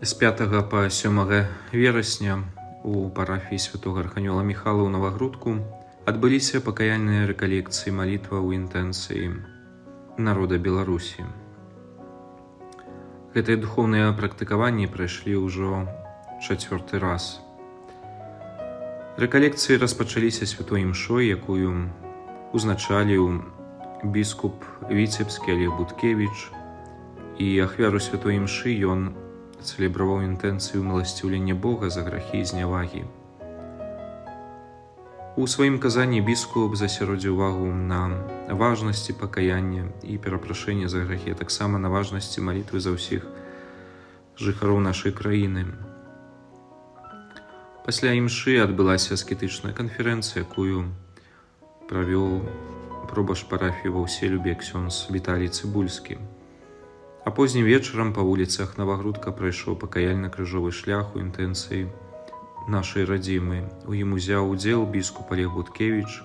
З 5 па 7 верасня у парафіі святого Арханёла Міхала ў Навагрудку адбыліся пакаяльныя рэкалекцыі малітва ў інтэнцыі народа Беларусі. Гэтыя духоўныя практыкаванні прайшлі ўжо 4-й раз. Рэкалекцыі распачаліся святой імшой, якую узначаліў біскуп Віцебскі Олег Буткевіч, і ахвяру святой імшы ён цэлебраваў інтэнцыю міласціўлення Бога за грахі і знявагі. У сваім казанні біскуп засяродзіў увагу на важнасці пакаяння і перапрашэння за грахі, а таксама на важнасці малітвы за ўсіх жыхароў нашай краіны. Пасля імшы адбылася аскетычная канферэнцыя, якую правёў пробашч парафіі ва Ўселюбе ксёндз Віталій Цыбульскі. А познім вечарам па вуліцах Навагрудка прайшоў пакаяльна-крыжовы шлях у інтэнцыі нашай радзімы. У ім узяў удзел біскуп Олег Буткевіч,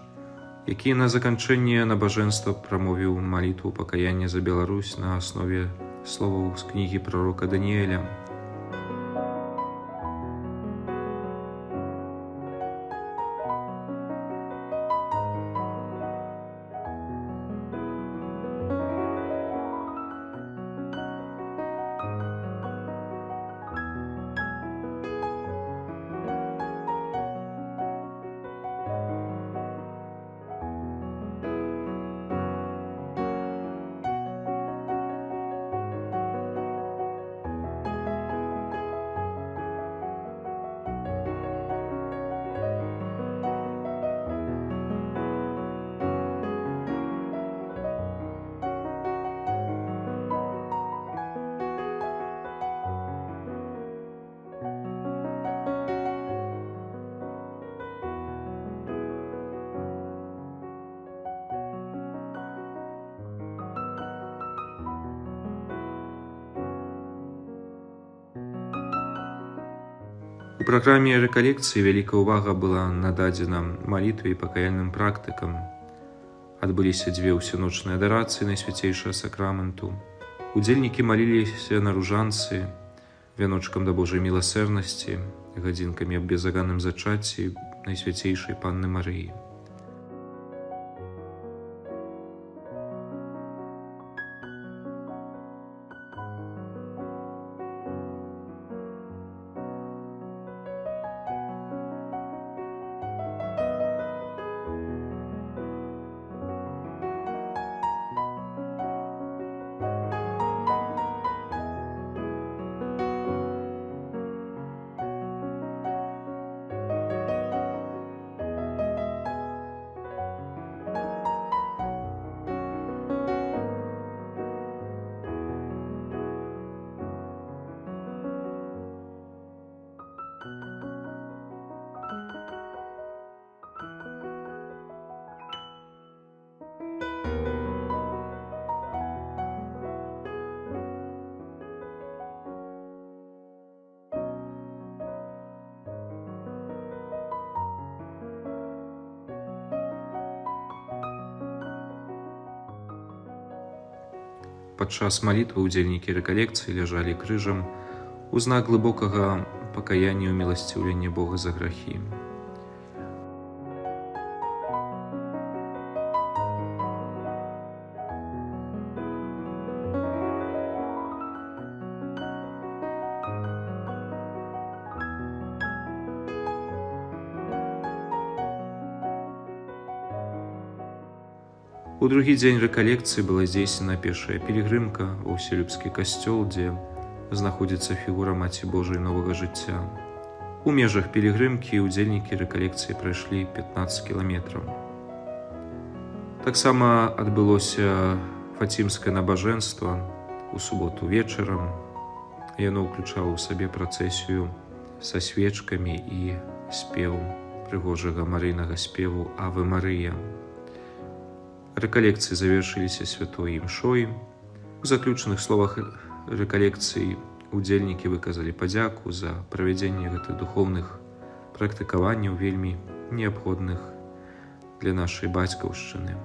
які на заканчэнне набажэнства прамовіў малітву пакаяння за Беларусь на аснове словаў з кнігі прарока Даніэля. У праграме рэкалекцыі вялікая ўвага была нададзена малітве і пакаяльным практыкам. Адбыліся 2 ўсяночныя адарацыі Найсвяцейшага сакраменту. Удзельнікі маліліся на ружанцы, вяночкам да Божай міласэрнасці, гадзінкамі аб безаганным зачацці Найсвяцейшай Панны Марыі. Падчас малітвы ўдзельнікі рэкалекцыі ляжалі крыжам у знак глыбокага пакаяння ў міласціўленні Бога за грахі. У другі дзень рэкалекцыі была здзейснена пешая пілігрымка ў Ўселюбскі касцёл, дзе знаходзіцца фігура Маці Божай новага жыцця. У межах пілігрымкі ўдзельнікі рэкалекцыі прайшлі 15 кіламетраў. Таксама адбылося фацімскае набажэнства ў суботу вечарам. Яно ўключала ў сабе працэсію са свечкамі і спеў прыгожага марыйнага спеву «Аве Марыя». Рэкалекцыі завершыліся святой імшой. У заключных словах рэкалекцыі удзельнікі выказалі падзяку за правядзенне гэтых духоўных практыкаванняў, вельмі неабходных для нашай бацькаўшчыны.